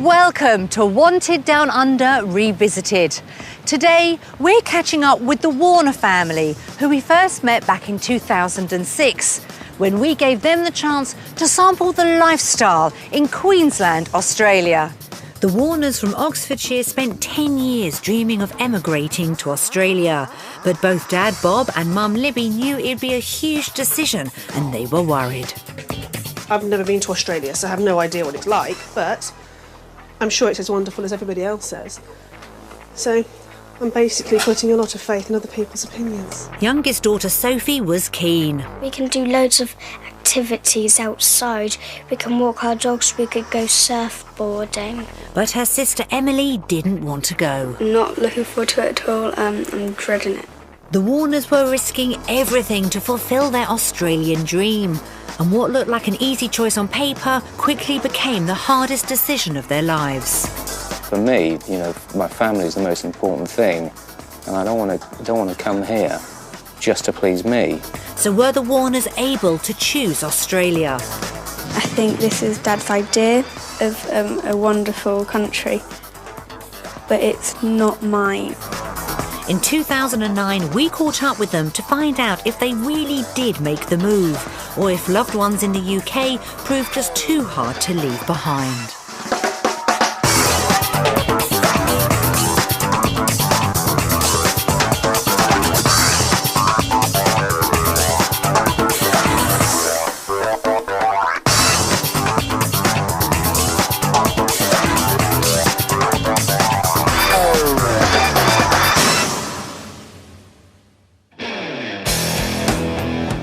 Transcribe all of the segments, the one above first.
Welcome to Wanted Down Under Revisited. Today, we're catching up with the Warner family, who we first met back in 2006, when we gave them the chance to sample the lifestyle in Queensland, Australia. The Warners from Oxfordshire spent 10 years dreaming of emigrating to Australia. But both Dad Bob and Mum Libby knew it'd be a huge decision, and they were worried. I've never been to Australia, so I have no idea what it's like, but I'm sure it's as wonderful as everybody else says. So I'm basically putting a lot of faith in other people's opinions. Youngest daughter Sophie was keen. We can do loads of activities outside. We can walk our dogs, we could go surfboarding. But her sister Emily didn't want to go. I'm not looking forward to it at all, I'm dreading it. The Warners were risking everything to fulfil their Australian dream. And what looked like an easy choice on paper quickly became the hardest decision of their lives. For me, you know, my family is the most important thing, and I don't want to come here just to please me. So were the Warners able to choose Australia? I think this is Dad's idea of a wonderful country, but it's not mine. In 2009, we caught up with them to find out if they really did make the move, or if loved ones in the UK proved just too hard to leave behind.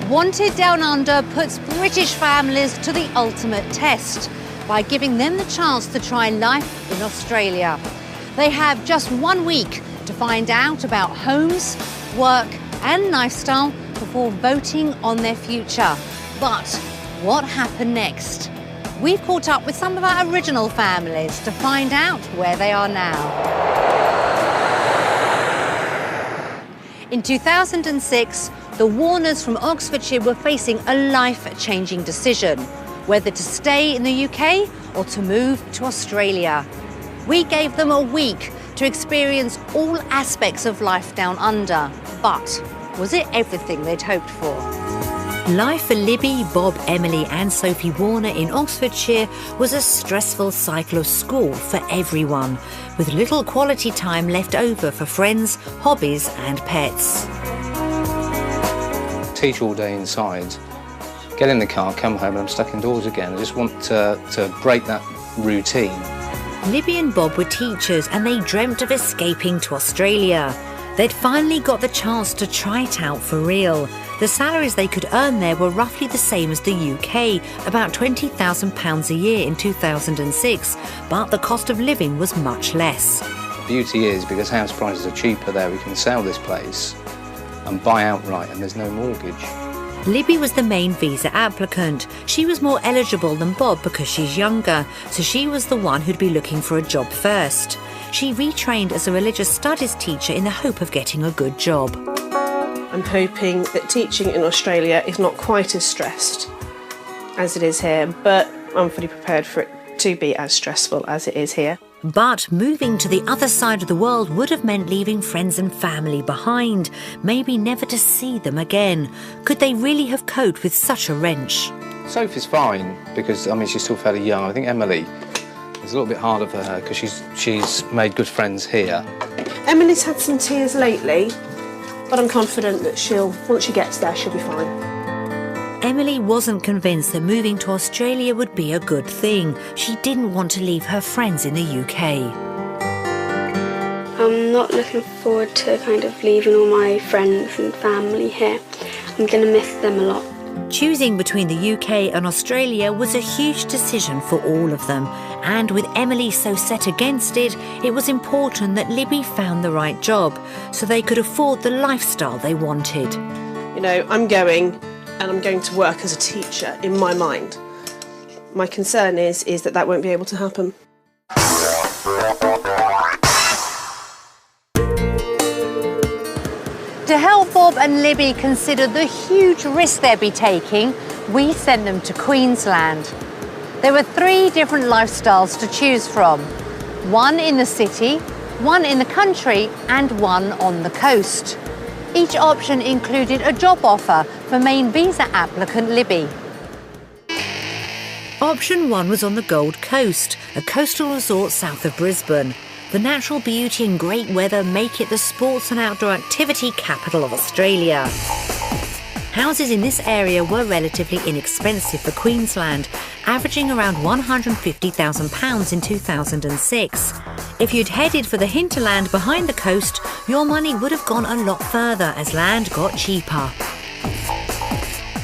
Wanted Down Under puts British families to the ultimate test by giving them the chance to try life in Australia. They have just 1 week to find out about homes, work and lifestyle before voting on their future. But what happened next? We've caught up with some of our original families to find out where they are now. In 2006, the Warners from Oxfordshire were facing a life-changing decision, whether to stay in the UK or to move to Australia. We gave them a week to experience all aspects of life down under, but was it everything they'd hoped for? Life for Libby, Bob, Emily and Sophie Warner in Oxfordshire was a stressful cycle of school for everyone, with little quality time left over for friends, hobbies and pets. Teach all day inside, get in the car, come home and I'm stuck indoors again. I just want to break that routine. Libby and Bob were teachers and they dreamt of escaping to Australia. They'd finally got the chance to try it out for real. The salaries they could earn there were roughly the same as the UK, about £20,000 a year in 2006, but the cost of living was much less. The beauty is, because house prices are cheaper there, we can sell this place and buy outright and there's no mortgage. Libby was the main visa applicant. She was more eligible than Bob because she's younger, so she was the one who'd be looking for a job first. She retrained as a religious studies teacher in the hope of getting a good job. I'm hoping that teaching in Australia is not quite as stressed as it is here, but I'm fully prepared for it to be as stressful as it is here. But moving to the other side of the world would have meant leaving friends and family behind, maybe never to see them again. Could they really have coped with such a wrench? Sophie's fine because, I mean, she's still fairly young. I think Emily is a little bit harder for her because she's made good friends here. Emily's had some tears lately, but I'm confident that once she gets there, she'll be fine. Emily wasn't convinced that moving to Australia would be a good thing. She didn't want to leave her friends in the UK. I'm not looking forward to kind of leaving all my friends and family here. I'm going to miss them a lot. Choosing between the UK and Australia was a huge decision for all of them. And with Emily so set against it, it was important that Libby found the right job so they could afford the lifestyle they wanted. You know, I'm going to work as a teacher in my mind. My concern is that won't be able to happen. To help Bob and Libby consider the huge risk they'd be taking, we sent them to Queensland. There were 3 different lifestyles to choose from. One in the city, one in the country, and one on the coast. Each option included a job offer for main visa applicant Libby. Option 1 was on the Gold Coast, a coastal resort south of Brisbane. The natural beauty and great weather make it the sports and outdoor activity capital of Australia. Houses in this area were relatively inexpensive for Queensland, averaging around £150,000 in 2006. If you'd headed for the hinterland behind the coast, your money would have gone a lot further as land got cheaper.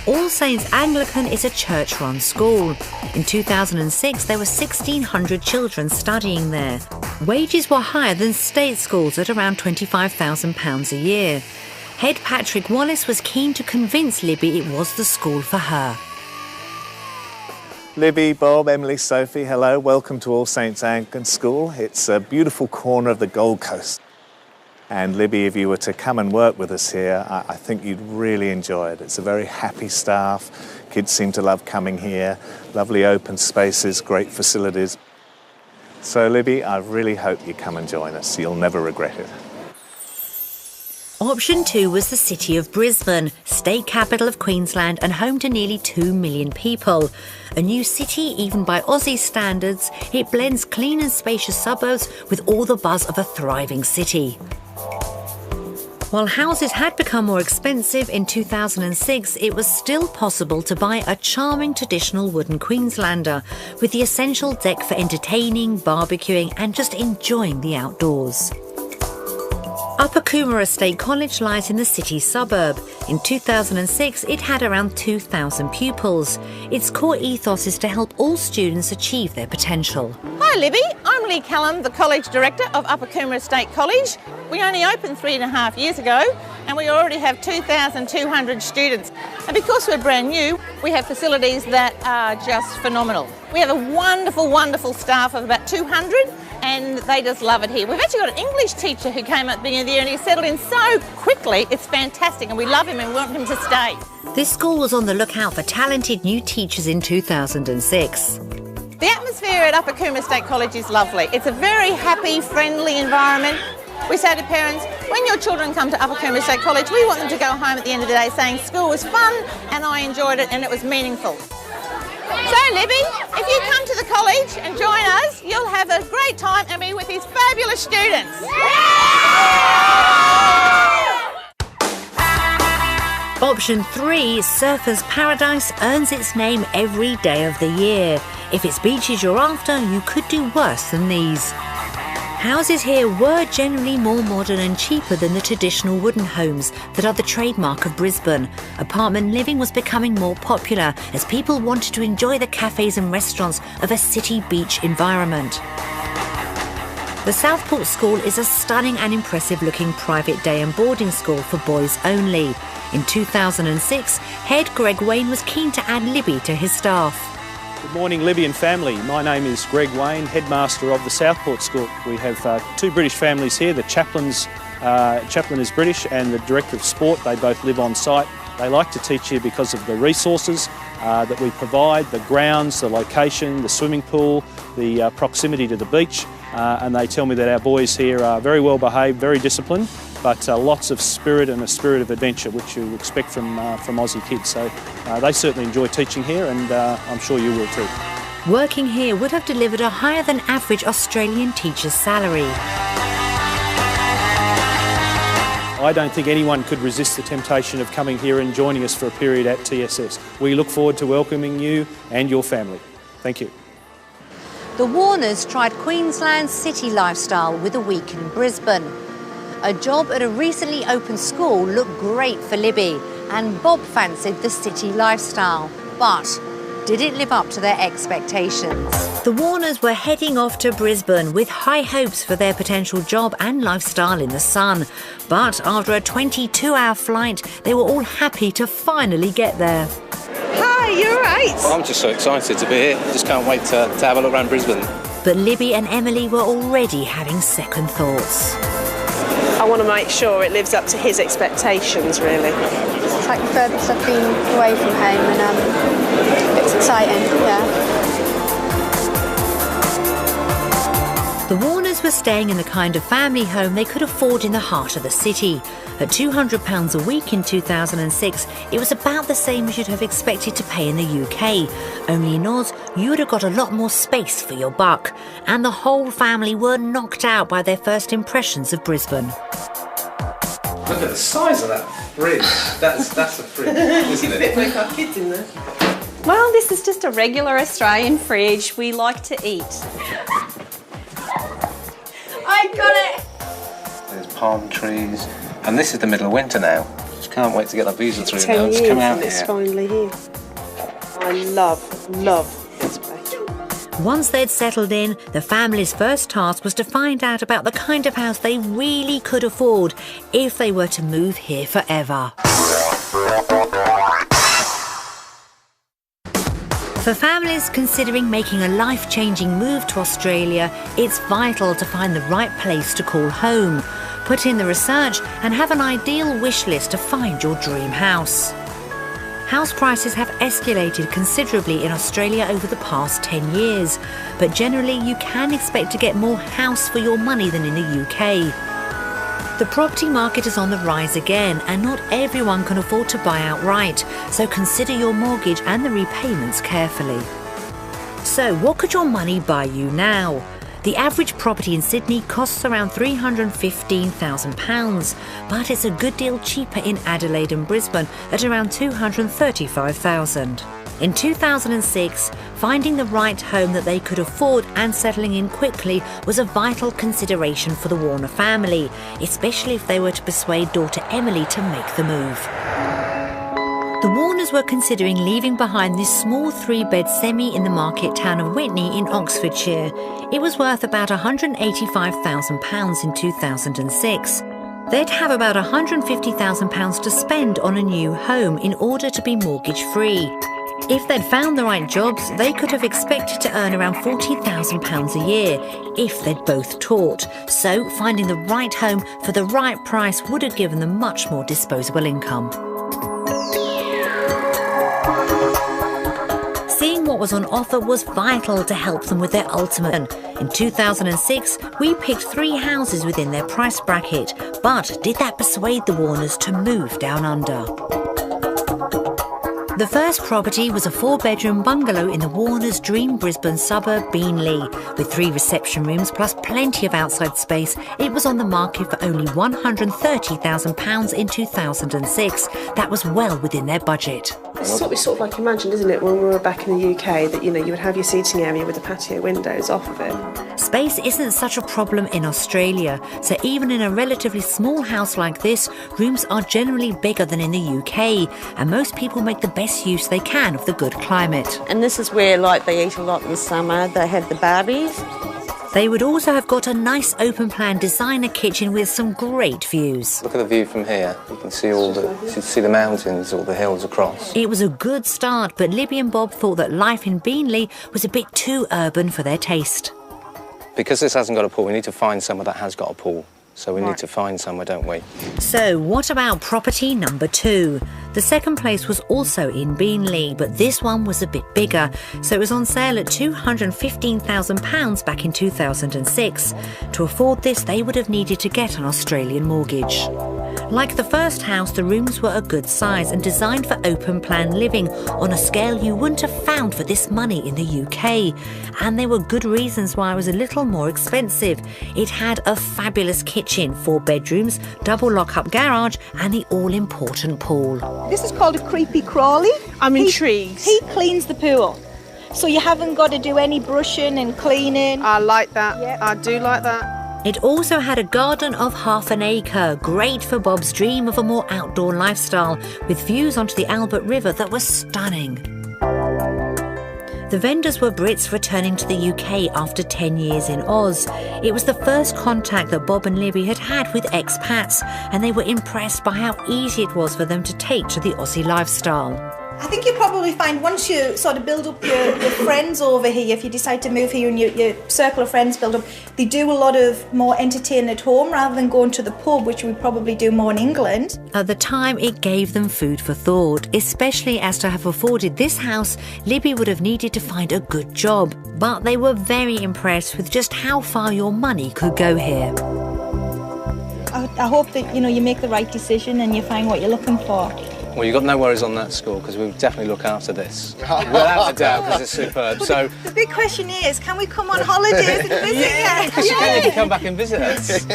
All Saints Anglican is a church-run school. In 2006, there were 1,600 children studying there. Wages were higher than state schools at around £25,000 a year. Head Patrick Wallace was keen to convince Libby it was the school for her. Libby, Bob, Emily, Sophie, hello. Welcome to All Saints Anglican School. It's a beautiful corner of the Gold Coast. And Libby, if you were to come and work with us here, I think you'd really enjoy it. It's a very happy staff. Kids seem to love coming here. Lovely open spaces, great facilities. So Libby, I really hope you come and join us. You'll never regret it. Option 2 was the city of Brisbane, state capital of Queensland and home to nearly 2 million people. A new city, even by Aussie standards, it blends clean and spacious suburbs with all the buzz of a thriving city. While houses had become more expensive in 2006, it was still possible to buy a charming traditional wooden Queenslander with the essential deck for entertaining, barbecuing and just enjoying the outdoors. Upper Coomera State College lies in the city suburb. In 2006, it had around 2,000 pupils. Its core ethos is to help all students achieve their potential. Hi Libby, I'm Lee Callum, the College Director of Upper Coomera State College. We only opened 3.5 years ago and we already have 2,200 students. And because we're brand new, we have facilities that are just phenomenal. We have a wonderful, wonderful staff of about 200 and they just love it here. We've actually got an English teacher who came at the beginning of the year and he settled in so quickly. It's fantastic and we love him and we want him to stay. This school was on the lookout for talented new teachers in 2006. The atmosphere at Upper Coomera State College is lovely. It's a very happy, friendly environment. We say to parents, when your children come to Upper Coomera State College, we want them to go home at the end of the day saying school was fun and I enjoyed it and it was meaningful. So Libby, if you come to the college and join us, you'll have a great time and be with these fabulous students. Option 3, Surfers Paradise, earns its name every day of the year. If it's beaches you're after, you could do worse than these. Houses here were generally more modern and cheaper than the traditional wooden homes that are the trademark of Brisbane. Apartment living was becoming more popular as people wanted to enjoy the cafes and restaurants of a city beach environment. The Southport School is a stunning and impressive looking private day and boarding school for boys only. In 2006, head Greg Wayne was keen to add Libby to his staff. Good morning, Libby and family. My name is Greg Wayne, headmaster of the Southport School. We have 2 British families here. The chaplain is British and the director of sport. They both live on site. They like to teach here because of the resources that we provide, the grounds, the location, the swimming pool, the proximity to the beach. And they tell me that our boys here are very well behaved, very disciplined, but lots of spirit and a spirit of adventure, which you expect from Aussie kids. So they certainly enjoy teaching here, and I'm sure you will too. Working here would have delivered a higher than average Australian teacher's salary. I don't think anyone could resist the temptation of coming here and joining us for a period at TSS. We look forward to welcoming you and your family. Thank you. The Warners tried Queensland's city lifestyle with a week in Brisbane. A job at a recently opened school looked great for Libby, and Bob fancied the city lifestyle. But did it live up to their expectations? The Warners were heading off to Brisbane with high hopes for their potential job and lifestyle in the sun. But after a 22-hour flight, they were all happy to finally get there. Hi, you all right? Well, I'm just so excited to be here. Just can't wait to have a look around Brisbane. But Libby and Emily were already having second thoughts. I want to make sure it lives up to his expectations, really. It's like the furthest I've been away from home and it's exciting, yeah. The Warners were staying in the kind of family home they could afford in the heart of the city. At £200 a week in 2006, it was about the same as you'd have expected to pay in the UK. Only in Oz, you would have got a lot more space for your buck. And the whole family were knocked out by their first impressions of Brisbane. Look at the size of that fridge. That's a fridge, isn't it? Fit make our kids in there. Well, this is just a regular Australian fridge. We like to eat. I got it! There's palm trees. And this is the middle of winter now. Just can't wait to get that visa through 10 now. years Just come out and it's here. finally here. I love this place. Once they'd settled in, the family's first task was to find out about the kind of house they really could afford if they were to move here forever. For families considering making a life-changing move to Australia, it's vital to find the right place to call home. Put in the research and have an ideal wish list to find your dream house. House prices have escalated considerably in Australia over the past 10 years, but generally you can expect to get more house for your money than in the UK. The property market is on the rise again, and not everyone can afford to buy outright, so consider your mortgage and the repayments carefully. So, what could your money buy you now? The average property in Sydney costs around £315,000, but it's a good deal cheaper in Adelaide and Brisbane at around £235,000. In 2006, finding the right home that they could afford and settling in quickly was a vital consideration for the Warner family, especially if they were to persuade daughter Emily to make the move. The Warners were considering leaving behind this small 3-bed semi in the market town of Witney in Oxfordshire. It was worth about £185,000 in 2006. They'd have about £150,000 to spend on a new home in order to be mortgage-free. If they'd found the right jobs, they could have expected to earn around £40,000 a year if they'd both taught. So finding the right home for the right price would have given them much more disposable income. Seeing what was on offer was vital to help them with their ultimate. In 2006, we picked 3 houses within their price bracket. But did that persuade the Warners to move down under? The first property was a 4-bedroom bungalow in the Warners' dream Brisbane suburb, Beenleigh. With 3 reception rooms plus plenty of outside space, it was on the market for only £130,000 in 2006. That was well within their budget. This is what we sort of like imagined, isn't it, when we were back in the UK, that, you know, you would have your seating area with the patio windows off of it. Space isn't such a problem in Australia, so even in a relatively small house like this, rooms are generally bigger than in the UK, and most people make the best use they can of the good climate. And this is where, like, they eat a lot in summer. They have the barbies. They would also have got a nice open-plan designer kitchen with some great views. Look at the view from here. You can see the mountains, all the hills across. It was a good start, but Libby and Bob thought that life in Beenleigh was a bit too urban for their taste. Because this hasn't got a pool, we need to find somewhere that has got a pool. So we need to find somewhere, don't we? So what about property number 2? The second place was also in Beenleigh, but this one was a bit bigger, so it was on sale at £215,000 back in 2006. To afford this, they would have needed to get an Australian mortgage. Like the first house, the rooms were a good size and designed for open-plan living on a scale you wouldn't have found for this money in the UK. And there were good reasons why it was a little more expensive. It had a fabulous kitchen, 4 bedrooms, double lock-up garage and the all-important pool. This is called a creepy crawly. I'm intrigued. He cleans the pool, so you haven't got to do any brushing and cleaning. I like that. Yep. I do like that. It also had a garden of half an acre, great for Bob's dream of a more outdoor lifestyle, with views onto the Albert River that were stunning. The vendors were Brits returning to the UK after 10 years in Oz. It was the first contact that Bob and Libby had had with expats, and they were impressed by how easy it was for them to take to the Aussie lifestyle. I think you'll probably find once you sort of build up your friends over here, if you decide to move here and your circle of friends build up, they do a lot of more entertaining at home rather than going to the pub, which we probably do more in England. At the time, it gave them food for thought, especially as to have afforded this house, Libby would have needed to find a good job. But they were very impressed with just how far your money could go here. I hope that, you know, you make the right decision and you find what you're looking for. Well, you've got no worries on that score because we'll definitely look after this. Without a doubt, because it's superb. So the big question is, can we come on holidays and visit you? because you can come back and visit us.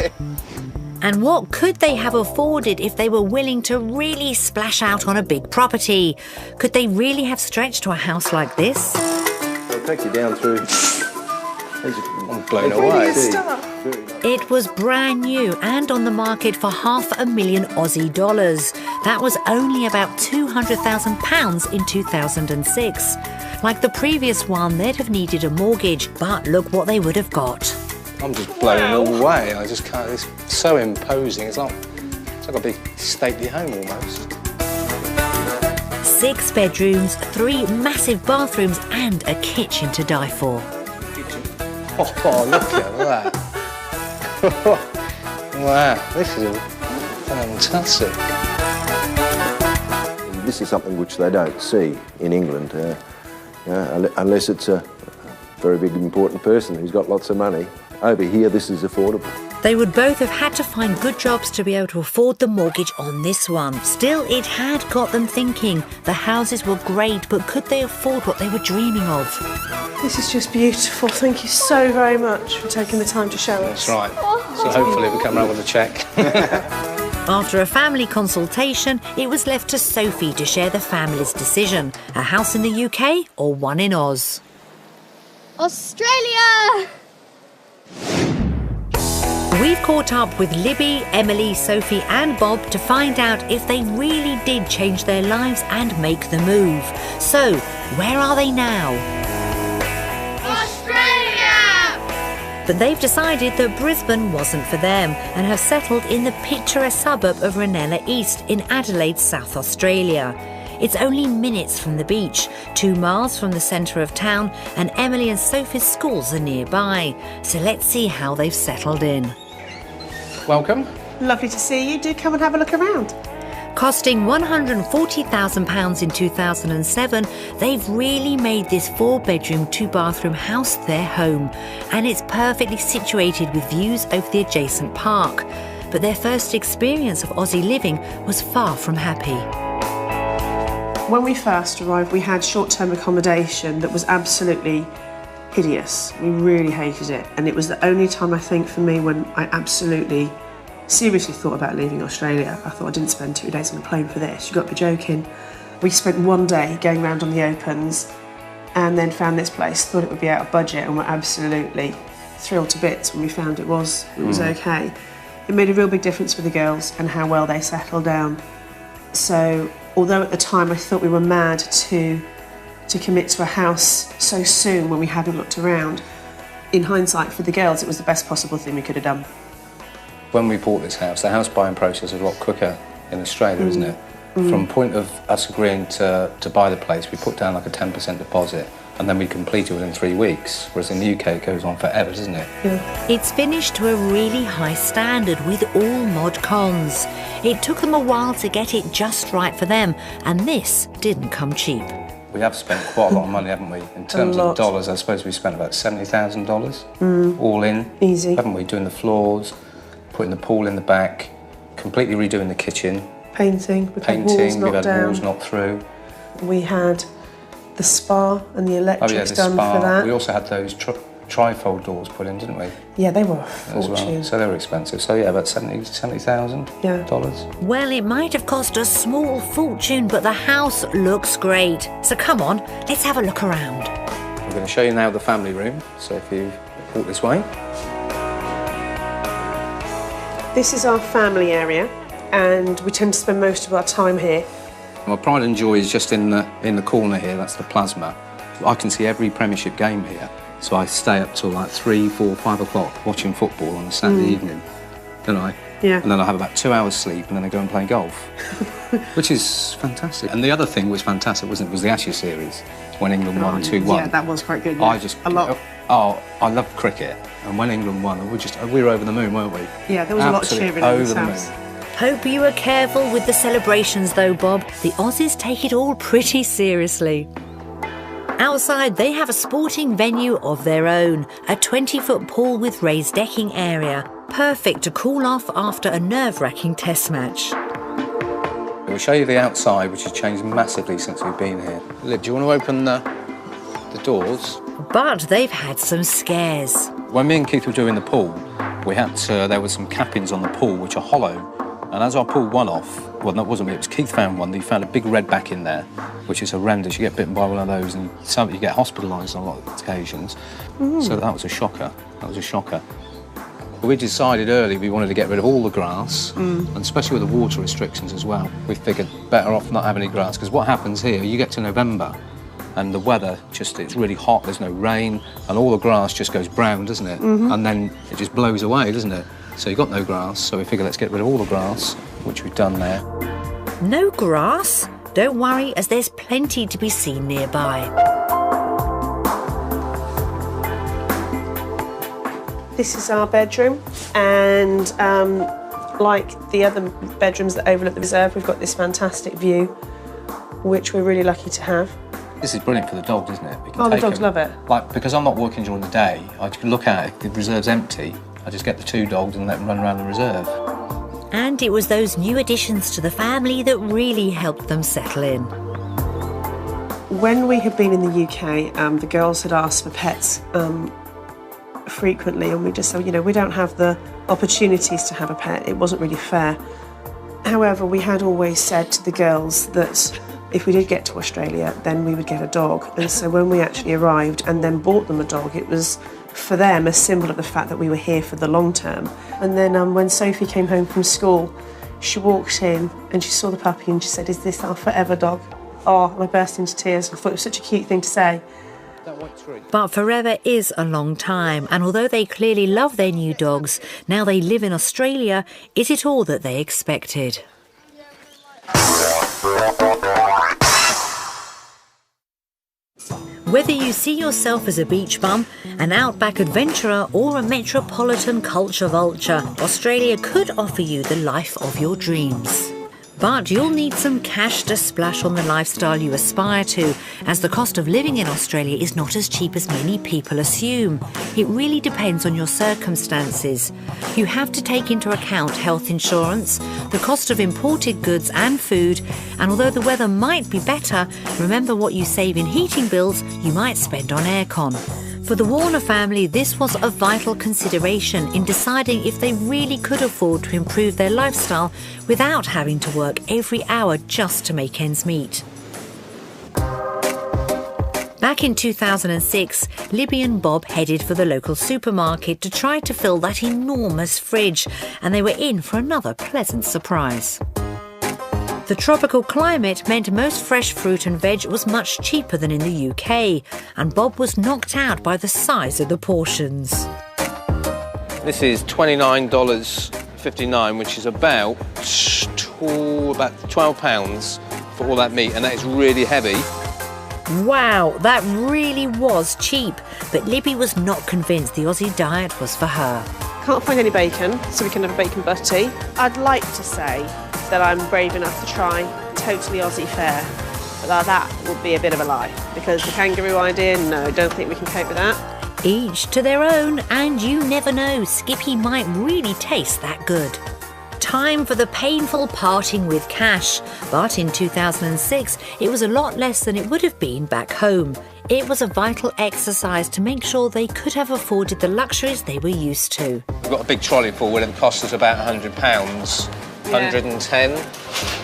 And what could they have afforded if they were willing to really splash out on a big property? Could they really have stretched to a house like this? I'll take you down through. I'm blown away. It was brand new and on the market for $500,000 Aussie dollars. That was only about £200,000 in 2006. Like the previous one, they'd have needed a mortgage, but look what they would have got. I'm just blown away. I just can't. It's so imposing. It's like a big stately home almost. 6 bedrooms, 3 massive bathrooms, and a kitchen to die for. Oh, look at that. Wow, this is fantastic. This is something which they don't see in England, unless it's a very big important person who's got lots of money. Over here, this is affordable. They would both have had to find good jobs to be able to afford the mortgage on this one. Still, it had got them thinking. The houses were great, but could they afford what they were dreaming of? This is just beautiful. Thank you so very much for taking the time to show us. That's right. So hopefully we come round with a cheque. After a family consultation, it was left to Sophie to share the family's decision. A house in the UK or one in Oz? Australia! We've caught up with Libby, Emily, Sophie and Bob to find out if they really did change their lives and make the move. So, where are they now? Australia! But they've decided that Brisbane wasn't for them and have settled in the picturesque suburb of Ranella East in Adelaide, South Australia. It's only minutes from the beach, 2 miles from the centre of town, and Emily and Sophie's schools are nearby. So let's see how they've settled in. Welcome. Lovely to see you. Do come and have a look around. Costing £140,000 in 2007, they've really made this 4-bedroom, 2-bathroom house their home. And it's perfectly situated with views over the adjacent park. But their first experience of Aussie living was far from happy. When we first arrived, we had short-term accommodation that was absolutely hideous. We really hated it. And it was the only time, I think, for me when I absolutely seriously thought about leaving Australia. I thought I didn't spend 2 days on a plane for this. You've got to be joking. We spent 1 day going around on the opens and then found this place, thought it would be out of budget, and were absolutely thrilled to bits when we found it was okay. It made a real big difference for the girls and how well they settled down. So, although at the time I thought we were mad to commit to a house so soon when we hadn't looked around, in hindsight, for the girls, it was the best possible thing we could have done. When we bought this house, the house buying process is a lot quicker in Australia, isn't it? From point of us agreeing to buy the place, we put down like a 10% deposit and then we complete it within 3 weeks, whereas in the UK it goes on forever, doesn't it? Yeah. It's finished to a really high standard with all mod cons. It took them a while to get it just right for them, and this didn't come cheap. We have spent quite a lot of money, haven't we? In terms of dollars, I suppose we spent about $70,000 all in. Easy. Haven't we? Doing the floors, putting the pool in the back, completely redoing the kitchen. Painting, we've had walls knocked through. We had the spa and the electrics done for that. We also had those trifold doors put in, didn't we? Yeah, they were a fortune. Well. So they were expensive. So yeah, about $70,000. Well, it might have cost a small fortune, but the house looks great. So come on, let's have a look around. We're going to show you now the family room. So if you walk this way. This is our family area, and we tend to spend most of our time here. My pride and joy is just in the corner here. That's the plasma. I can see every Premiership game here. So I stay up till like 3, 4, 5 o'clock watching football on a Saturday evening, don't I? Yeah. And then I have about 2 hours sleep, and then I go and play golf, which is fantastic. And the other thing was fantastic, wasn't it? Was the Ashes series when England won 2-1. Yeah, that was quite good. Yeah. I love cricket, and when England won, we were over the moon, weren't we? Yeah, there was a lot of cheering in this house. Hope you were careful with the celebrations though, Bob. The Aussies take it all pretty seriously. Outside, they have a sporting venue of their own, a 20-foot pool with raised decking area, perfect to cool off after a nerve-wracking test match. We'll show you the outside, which has changed massively since we've been here. Liv, do you want to open the doors? But they've had some scares. When me and Keith were doing the pool, there were some cappings on the pool which are hollow. And as our pool won off, well, that wasn't me, it was Keith found one. He found a big redback in there, which is horrendous. You get bitten by one of those and you get hospitalised on a lot of occasions. So that was a shocker. We decided early we wanted to get rid of all the grass, and especially with the water restrictions as well. We figured better off not having any grass, because what happens here, you get to November, and the weather it's really hot, there's no rain, and all the grass just goes brown, doesn't it? And then it just blows away, doesn't it? So you've got no grass, so we figured let's get rid of all the grass, which we've done there. No grass? Don't worry, as there's plenty to be seen nearby. This is our bedroom, and like the other bedrooms that overlook the reserve, we've got this fantastic view, which we're really lucky to have. This is brilliant for the dogs, isn't it? The dogs love it. Because I'm not working during the day, I can look at it, if the reserve's empty, I just get the 2 dogs and let them run around the reserve. And it was those new additions to the family that really helped them settle in. When we had been in the UK, the girls had asked for pets frequently, and we just said, we don't have the opportunities to have a pet. It wasn't really fair. However, we had always said to the girls that if we did get to Australia, then we would get a dog. And so when we actually arrived and then bought them a dog, it was for them a symbol of the fact that we were here for the long term. And then when Sophie came home from school, she walked in and she saw the puppy and she said, "Is this our forever dog?" Oh, and I burst into tears. I thought it was such a cute thing to say. But forever is a long time, and although they clearly love their new dogs, now they live in Australia, is it all that they expected? Whether you see yourself as a beach bum, an outback adventurer or a metropolitan culture vulture, Australia could offer you the life of your dreams. But you'll need some cash to splash on the lifestyle you aspire to, as the cost of living in Australia is not as cheap as many people assume. It really depends on your circumstances. You have to take into account health insurance, the cost of imported goods and food, and although the weather might be better, remember what you save in heating bills you might spend on aircon. For the Warner family, this was a vital consideration in deciding if they really could afford to improve their lifestyle without having to work every hour just to make ends meet. Back in 2006, Libby and Bob headed for the local supermarket to try to fill that enormous fridge, and they were in for another pleasant surprise. The tropical climate meant most fresh fruit and veg was much cheaper than in the UK, and Bob was knocked out by the size of the portions. This is $29.59, which is about £12 for all that meat, and that is really heavy. Wow, that really was cheap, but Libby was not convinced the Aussie diet was for her. Can't find any bacon, so we can have a bacon butty. I'd like to say that I'm brave enough to try totally Aussie fare, but that would be a bit of a lie, because the kangaroo idea, no, don't think we can cope with that. Each to their own, and you never know, Skippy might really taste that good. Time for the painful parting with cash, but in 2006 it was a lot less than it would have been back home. It was a vital exercise to make sure they could have afforded the luxuries they were used to. We've got a big trolley full, and it cost us about £100. 110,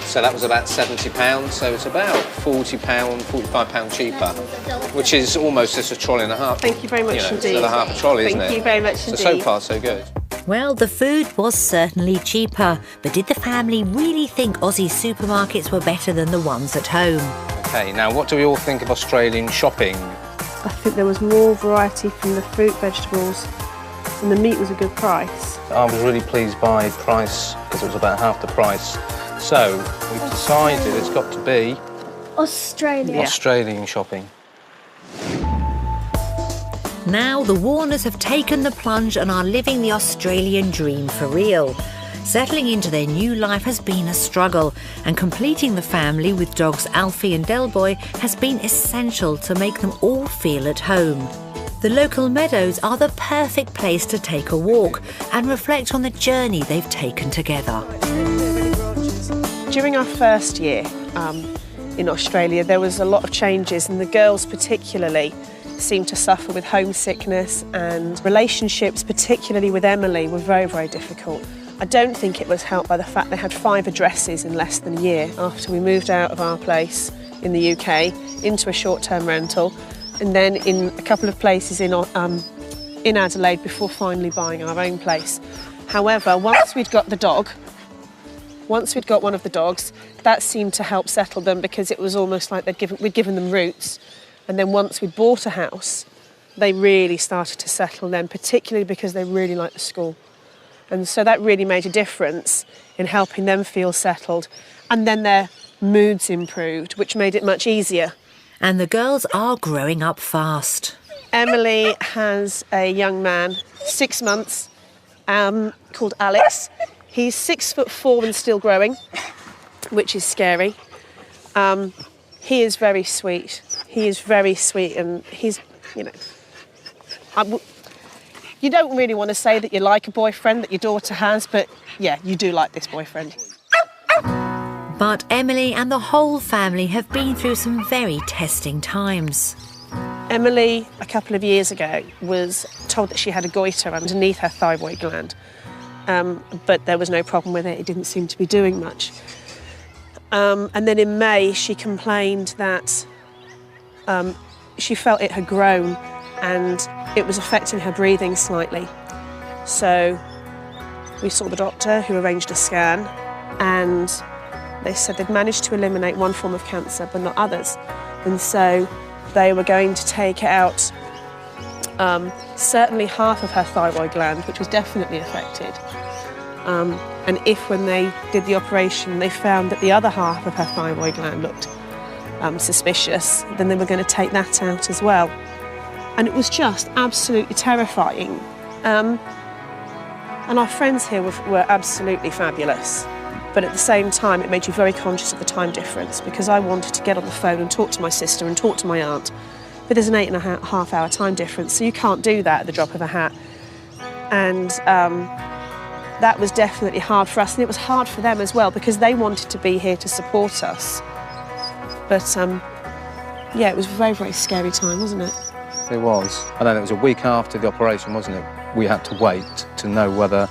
so that was about £70, so it's about £40, £45 cheaper, which is almost just a trolley and a half. Thank you very much indeed. It's another half a trolley, isn't it? Thank you very much indeed. So far, so good. Well, the food was certainly cheaper, but did the family really think Aussie supermarkets were better than the ones at home? OK, now what do we all think of Australian shopping? I think there was more variety from the fruit, vegetables, and the meat was a good price. I was really pleased by price because it was about half the price. So we've decided it's got to be Australia. Australian shopping. Now the Warners have taken the plunge and are living the Australian dream for real. Settling into their new life has been a struggle, and completing the family with dogs Alfie and Delboy has been essential to make them all feel at home. The local meadows are the perfect place to take a walk and reflect on the journey they've taken together. During our first year in Australia, there was a lot of changes, and the girls particularly seemed to suffer with homesickness, and relationships, particularly with Emily, were very, very difficult. I don't think it was helped by the fact they had 5 addresses in less than a year after we moved out of our place in the UK into a short-term rental, and then in a couple of places in Adelaide before finally buying our own place. However, once we'd got one of the dogs, that seemed to help settle them, because it was almost like we'd given them roots. And then once we'd bought a house, they really started to settle then, particularly because they really liked the school. And so that really made a difference in helping them feel settled. And then their moods improved, which made it much easier. And the girls are growing up fast. Emily has a young man, 6 months, called Alex. He's 6'4" and still growing, which is scary. He is very sweet. He is very sweet, and he's, you know, you don't really want to say that you like a boyfriend that your daughter has, but yeah, you do like this boyfriend. But Emily and the whole family have been through some very testing times. Emily, a couple of years ago, was told that she had a goiter underneath her thyroid gland, but there was no problem with it. It didn't seem to be doing much. And then in May, she complained that she felt it had grown and it was affecting her breathing slightly. So we saw the doctor, who arranged a scan, and they said they'd managed to eliminate one form of cancer but not others. And so they were going to take out certainly half of her thyroid gland, which was definitely affected. And if, when they did the operation, they found that the other half of her thyroid gland looked suspicious, then they were going to take that out as well. And it was just absolutely terrifying. And our friends here were absolutely fabulous. But at the same time, it made you very conscious of the time difference, because I wanted to get on the phone and talk to my sister and talk to my aunt. But there's an 8.5 hour time difference, so you can't do that at the drop of a hat. And that was definitely hard for us, and it was hard for them as well, because they wanted to be here to support us. But yeah, it was a very, very scary time, wasn't it? It was. And then it was a week after the operation, wasn't it? We had to wait to know whether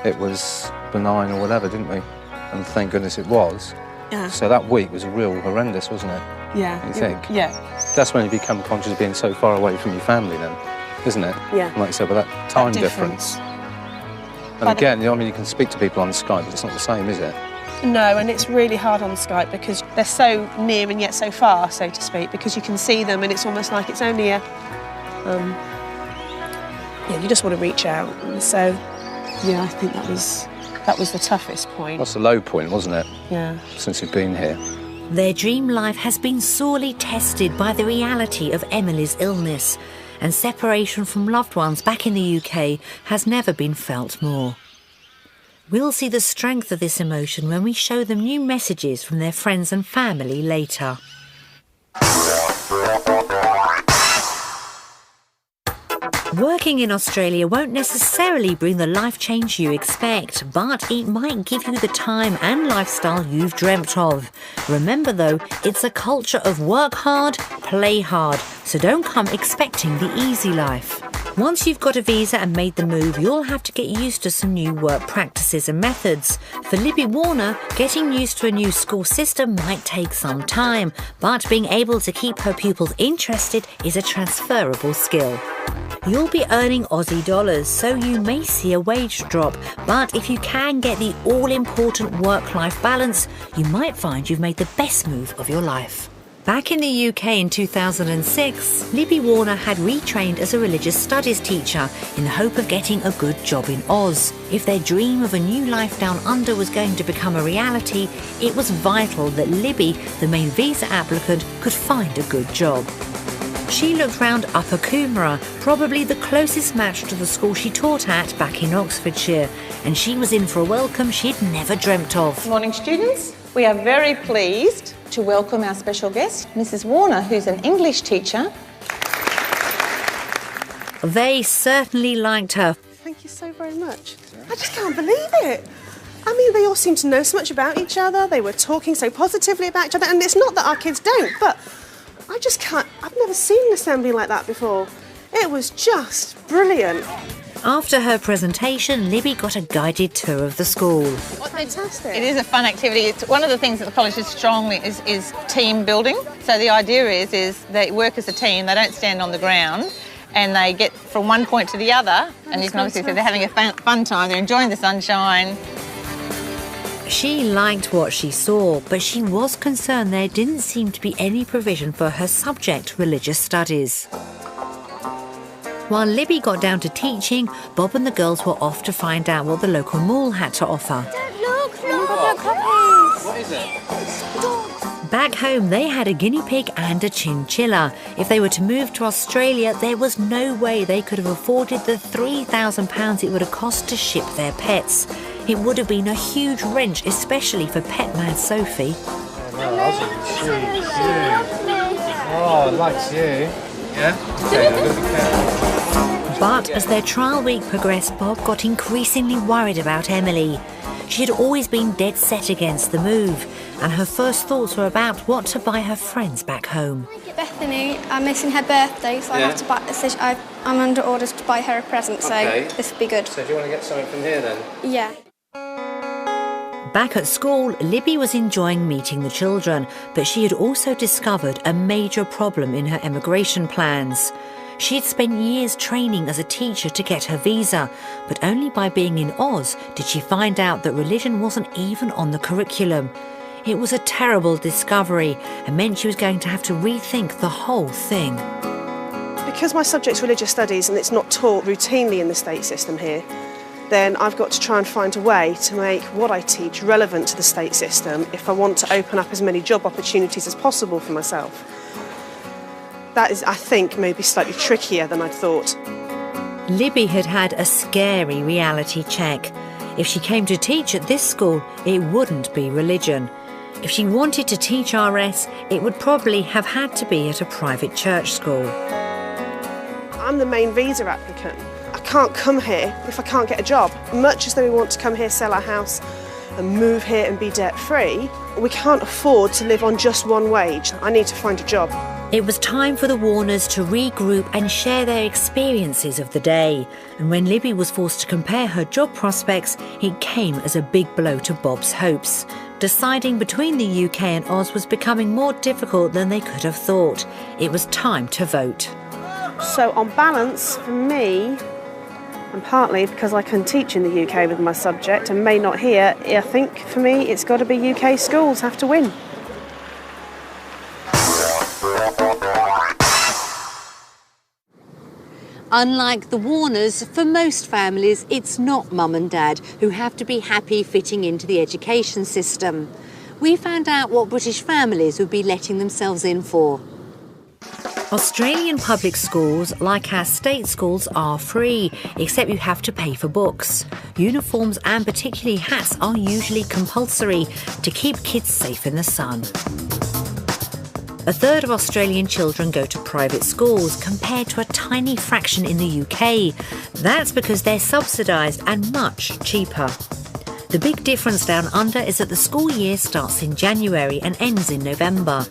it was benign or whatever, didn't we? And thank goodness it was. Yeah. So that week was real horrendous, wasn't it? Yeah. You think? Yeah. That's when you become conscious of being so far away from your family then, isn't it? Yeah. And like you said, with that time difference. And again, I mean, you can speak to people on Skype, but it's not the same, is it? No, and it's really hard on Skype because they're so near and yet so far, so to speak, because you can see them and it's almost like it's only a... yeah, you just want to reach out. And so, yeah, I think that was the toughest point. That's the low point, wasn't it? Yeah. Since you've been here. Their dream life has been sorely tested by the reality of Emily's illness, and separation from loved ones back in the UK has never been felt more. We'll see the strength of this emotion when we show them new messages from their friends and family later. Working in Australia won't necessarily bring the life change you expect, but it might give you the time and lifestyle you've dreamt of. Remember though, it's a culture of work hard, play hard, so don't come expecting the easy life. Once you've got a visa and made the move, you'll have to get used to some new work practices and methods. For Libby Warner, getting used to a new school system might take some time, but being able to keep her pupils interested is a transferable skill. You'll be earning Aussie dollars, so you may see a wage drop, but if you can get the all-important work-life balance, you might find you've made the best move of your life. Back in the UK in 2006, Libby Warner had retrained as a religious studies teacher in the hope of getting a good job in Oz. If their dream of a new life down under was going to become a reality, it was vital that Libby, the main visa applicant, could find a good job. She looked round Upper Coomera, probably the closest match to the school she taught at back in Oxfordshire, and she was in for a welcome she'd never dreamt of. Good morning, students. We are very pleased to welcome our special guest, Mrs. Warner, who's an English teacher. They certainly liked her. Thank you so very much. I just can't believe it. I mean, they all seem to know so much about each other. They were talking so positively about each other, and it's not that our kids don't, but I just can't. I've never seen an assembly like that before. It was just brilliant. After her presentation, Libby got a guided tour of the school. Fantastic. It is a fun activity. It's one of the things that the college is strongly is team building. So the idea is they work as a team. They don't stand on the ground, and they get from one point to the other. And you can obviously see they're having a fun time. They're enjoying the sunshine. She liked what she saw, but she was concerned there didn't seem to be any provision for her subject, religious studies. While Libby got down to teaching, Bob and the girls were off to find out what the local mall had to offer. Look, puppies. What is it? Back home, they had a guinea pig and a chinchilla. If they were to move to Australia, there was no way they could have afforded the £3,000 it would have cost to ship their pets. It would have been a huge wrench, especially for pet mad Sophie. Oh, likes you. Yeah? Okay, But as their trial week progressed, Bob got increasingly worried about Emily. She had always been dead set against the move, and her first thoughts were about what to buy her friends back home. Bethany, I'm missing her birthday, so I have to buy. So I'm under orders to buy her a present. So this would be good. So do you want to get something from here then? Yeah. Back at school, Libby was enjoying meeting the children, but she had also discovered a major problem in her emigration plans. She had spent years training as a teacher to get her visa, but only by being in Oz did she find out that religion wasn't even on the curriculum. It was a terrible discovery and meant she was going to have to rethink the whole thing. Because my subject's religious studies and it's not taught routinely in the state system here, then I've got to try and find a way to make what I teach relevant to the state system if I want to open up as many job opportunities as possible for myself. That is, I think, maybe slightly trickier than I'd thought. Libby had had a scary reality check. If she came to teach at this school, it wouldn't be religion. If she wanted to teach RS, it would probably have had to be at a private church school. I'm the main visa applicant. I can't come here if I can't get a job. Much as though we want to come here, sell our house and move here and be debt-free, we can't afford to live on just one wage. I need to find a job. It was time for the Warners to regroup and share their experiences of the day. And when Libby was forced to compare her job prospects, it came as a big blow to Bob's hopes. Deciding between the UK and Oz was becoming more difficult than they could have thought. It was time to vote. So on balance, for me, and partly because I can teach in the UK with my subject and may not here, I think for me it's got to be UK schools have to win. Unlike the Warners, for most families, it's not mum and dad who have to be happy fitting into the education system. We found out what British families would be letting themselves in for. Australian public schools, like our state schools, are free, except you have to pay for books. Uniforms and particularly hats are usually compulsory to keep kids safe in the sun. A third of Australian children go to private schools compared to a tiny fraction in the UK. That's because they're subsidised and much cheaper. The big difference down under is that the school year starts in January and ends in November.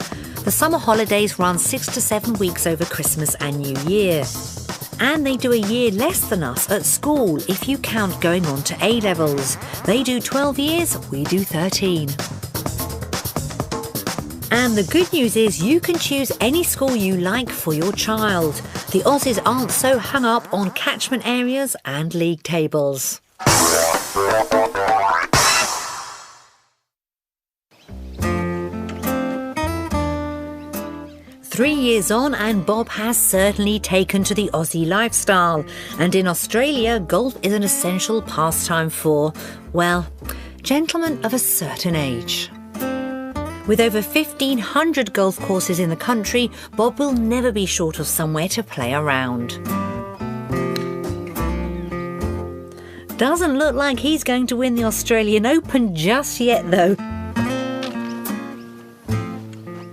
The summer holidays run 6 to 7 weeks over Christmas and New Year. And they do a year less than us at school if you count going on to A-levels. They do 12 years, we do 13. And the good news is you can choose any school you like for your child. The Aussies aren't so hung up on catchment areas and league tables. 3 years on and Bob has certainly taken to the Aussie lifestyle. And in Australia, golf is an essential pastime for, well, gentlemen of a certain age. With over 1,500 golf courses in the country, Bob will never be short of somewhere to play around. Doesn't look like he's going to win the Australian Open just yet, though.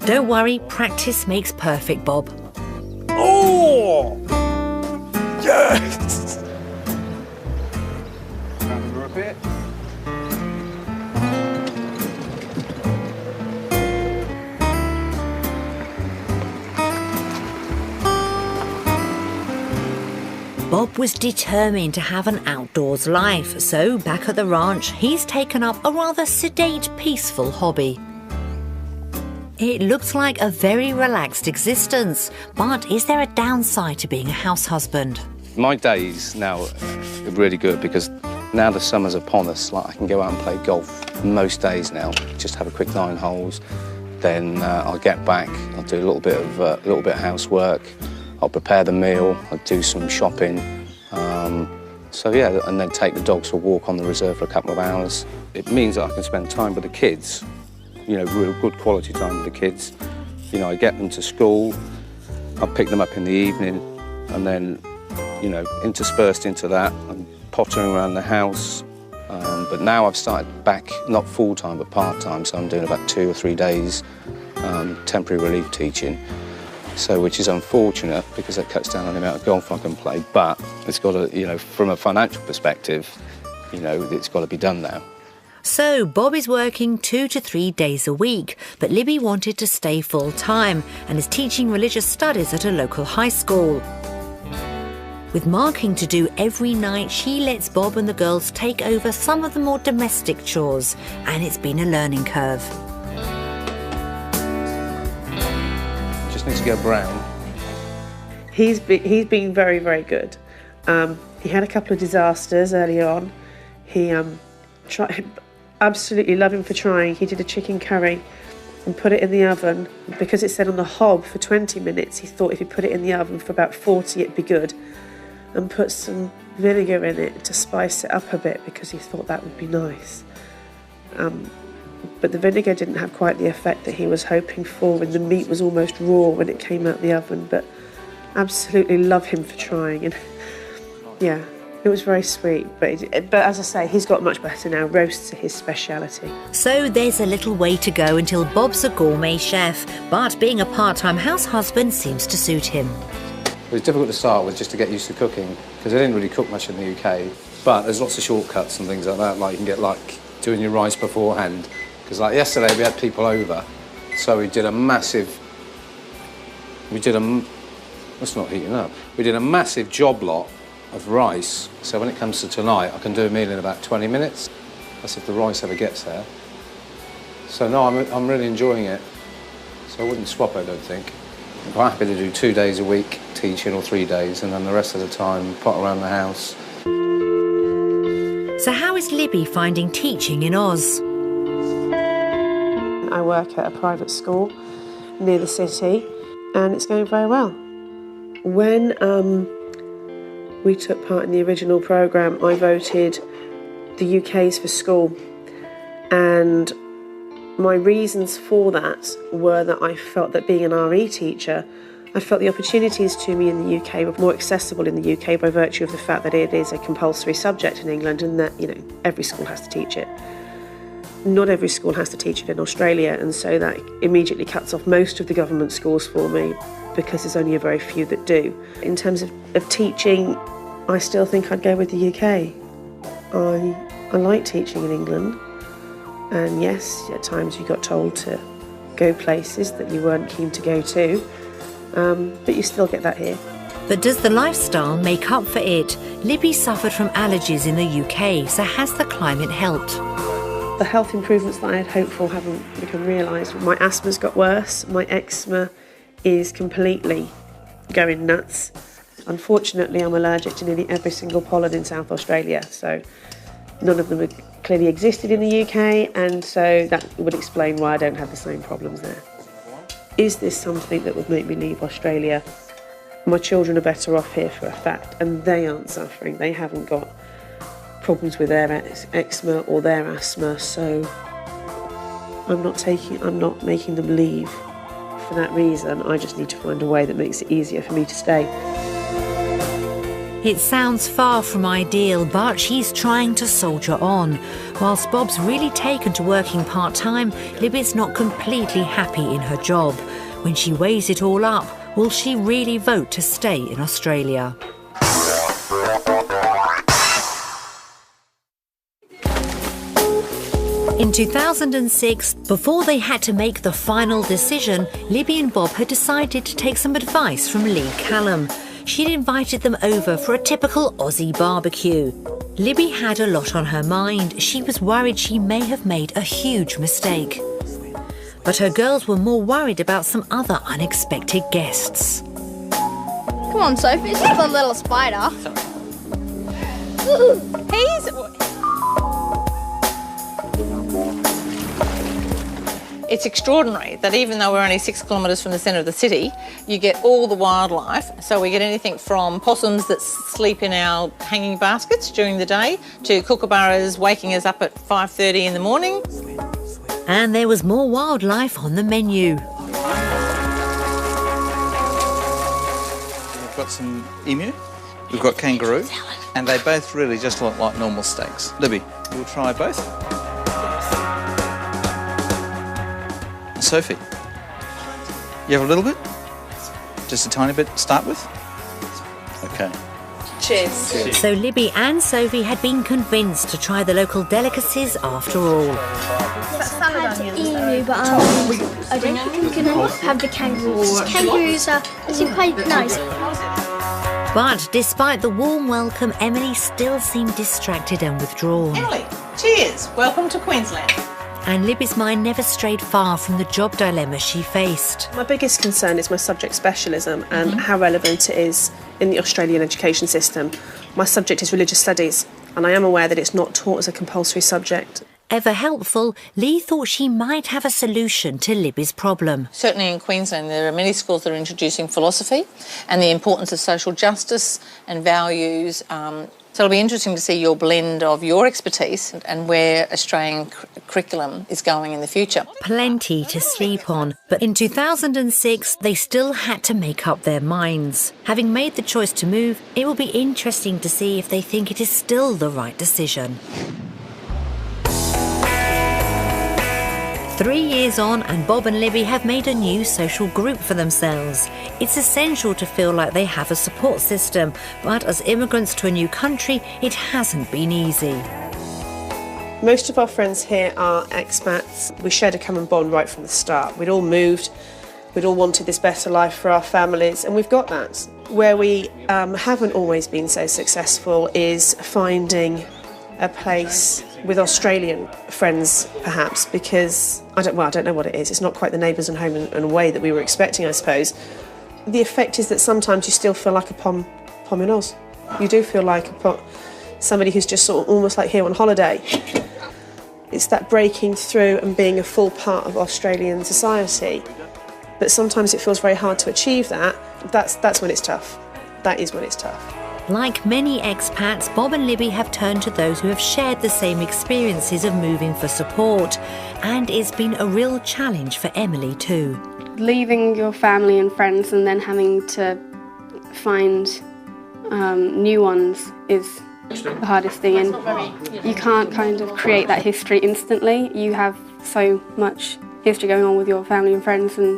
Don't worry, practice makes perfect, Bob. Oh! Yes! Over a bit. Bob was determined to have an outdoors life, so back at the ranch, he's taken up a rather sedate, peaceful hobby. It looks like a very relaxed existence, but is there a downside to being a house husband? My days now are really good because now the summer's upon us. Like I can go out and play golf most days now. Just have a quick 9 holes, then I'll get back. I'll do a little bit of housework. I'll prepare the meal. I'll do some shopping. So yeah, and then take the dogs for a walk on the reserve for a couple of hours. It means that I can spend time with the kids. You know, real good quality time with the kids. You know, I get them to school, I'll pick them up in the evening, and then, you know, interspersed into that, I'm pottering around the house. But now I've started back, not full-time, but part-time, so I'm doing about 2 or 3 days temporary relief teaching. So, which is unfortunate because that cuts down on the amount of golf I can play, but it's got to, you know, from a financial perspective, you know, it's got to be done now. So Bob is working 2 to 3 days a week, but Libby wanted to stay full-time and is teaching religious studies at a local high school. With marking to do every night, she lets Bob and the girls take over some of the more domestic chores, and it's been a learning curve. Just needs to go brown. He's been very, very good. He had a couple of disasters early on. He absolutely love him for trying. He did a chicken curry and put it in the oven. Because it said on the hob for 20 minutes, he thought if he put it in the oven for about 40, it'd be good. And put some vinegar in it to spice it up a bit because he thought that would be nice. But the vinegar didn't have quite the effect that he was hoping for, and the meat was almost raw when it came out the oven. But absolutely love him for trying. And yeah, it was very sweet. But as I say, he's got much better now. Roasts are his speciality. So there's a little way to go until Bob's a gourmet chef, but being a part-time house husband seems to suit him. It was difficult to start with just to get used to cooking because I didn't really cook much in the UK. But there's lots of shortcuts and things like that. Like you can get like doing your rice beforehand. Because like yesterday we had people over, so we did a massive. That's not heating up. We did a massive job lot of rice. So when it comes to tonight, I can do a meal in about 20 minutes. That's if the rice ever gets there. So no, I'm really enjoying it. So I wouldn't swap it, I don't think. I'm quite happy to do 2 days a week teaching or 3 days, and then the rest of the time pot around the house. So how is Libby finding teaching in Oz? I work at a private school near the city, and it's going very well. When we took part in the original programme, I voted the UK's for school, and my reasons for that were that I felt that being an RE teacher, I felt the opportunities to me in the UK were more accessible in the UK by virtue of the fact that it is a compulsory subject in England and that, you know, every school has to teach it. Not every school has to teach it in Australia, and so that immediately cuts off most of the government schools for me because there's only a very few that do. In terms of teaching, I still think I'd go with the UK. I like teaching in England. And yes, at times you got told to go places that you weren't keen to go to, but you still get that here. But does the lifestyle make up for it? Libby suffered from allergies in the UK, so has the climate helped? The health improvements that I had hoped for haven't become realised. My asthma's got worse, my eczema is completely going nuts. Unfortunately, I'm allergic to nearly every single pollen in South Australia, so none of them clearly existed in the UK, and so that would explain why I don't have the same problems there. is this something that would make me leave Australia? My children are better off here for a fact, and they aren't suffering. They haven't got problems with their eczema or their asthma, so I'm not making them leave for that reason. I just need to find a way that makes it easier for me to stay. It sounds far from ideal, but she's trying to soldier on. Whilst Bob's really taken to working part-time, Libby's not completely happy in her job. When she weighs it all up, will she really vote to stay in Australia? In 2006, before they had to make the final decision, Libby and Bob had decided to take some advice from Lee Callum. She'd invited them over for a typical Aussie barbecue. Libby had a lot on her mind. She was worried she may have made a huge mistake. But her girls were more worried about some other unexpected guests. Come on, Sophie, it's just a little spider. It's extraordinary that even though we're only 6 kilometres from the centre of the city, you get all the wildlife. So we get anything from possums that sleep in our hanging baskets during the day to kookaburras waking us up at 5:30 in the morning. And there was more wildlife on the menu. We've got some emu, we've got kangaroo, and they both really just look like normal steaks. Libby, we'll try both. Sophie, you have a little bit? Just a tiny bit to start with? Okay. Cheers. So Libby and Sophie had been convinced to try the local delicacies after all. Emu, but I don't think we can have the kangaroos. Kangaroos seem quite nice. But despite the warm welcome, Emily still seemed distracted and withdrawn. Emily, cheers. Welcome to Queensland. And Libby's mind never strayed far from the job dilemma she faced. My biggest concern is my subject specialism and how relevant it is in the Australian education system. My subject is religious studies, and I am aware that it's not taught as a compulsory subject. Ever helpful, Lee thought she might have a solution to Libby's problem. Certainly in Queensland there are many schools that are introducing philosophy and the importance of social justice and values. So it'll be interesting to see your blend of your expertise and where Australian curriculum is going in the future. Plenty to sleep on, but in 2006 they still had to make up their minds. Having made the choice to move, it will be interesting to see if they think it is still the right decision. 3 years on and Bob and Libby have made a new social group for themselves. It's essential to feel like they have a support system, but as immigrants to a new country, it hasn't been easy. Most of our friends here are expats. We shared a common bond right from the start. We'd all moved, we'd all wanted this better life for our families, and we've got that. Where we haven't always been so successful is finding a place with Australian friends, perhaps, because I don't know what it is. It's not quite the neighbours and home and away that we were expecting, I suppose. The effect is that sometimes you still feel like a pom in Oz. You do feel like somebody who's just sort of almost like here on holiday. It's that breaking through and being a full part of Australian society. But sometimes it feels very hard to achieve that. That's when it's tough. That is when it's tough. Like many expats, Bob and Libby have turned to those who have shared the same experiences of moving for support, and it's been a real challenge for Emily too. Leaving your family and friends and then having to find new ones is the hardest thing, and you can't kind of create that history instantly. You have so much history going on with your family and friends, and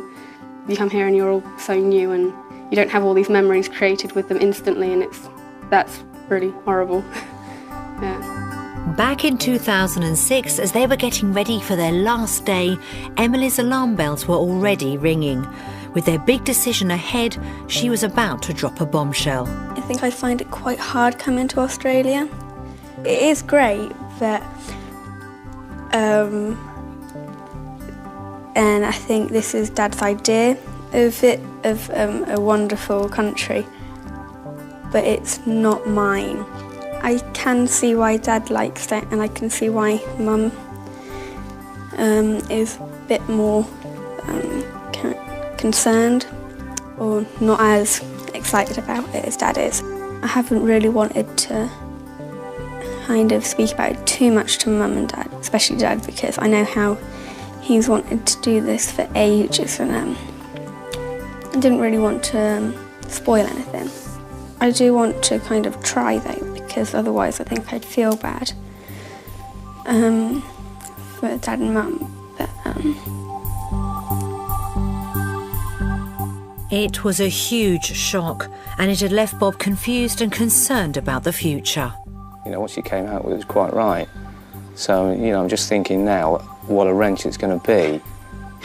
you come here and you're all so new and you don't have all these memories created with them instantly, and that's really horrible. Yeah. Back in 2006, as they were getting ready for their last day, Emily's alarm bells were already ringing. With their big decision ahead, she was about to drop a bombshell. I think I find it quite hard coming to Australia. It is great, but and I think this is Dad's idea of a wonderful country, but it's not mine. I can see why Dad likes it, and I can see why Mum is a bit more concerned or not as excited about it as Dad is. I haven't really wanted to kind of speak about it too much to Mum and Dad, especially Dad, because I know how he's wanted to do this for ages, and I didn't really want to spoil anything. I do want to kind of try though, because otherwise I think I'd feel bad for Dad and Mum. But It was a huge shock, and it had left Bob confused and concerned about the future. You know, what she came out with was quite right. So, you know, I'm just thinking now what a wrench it's going to be,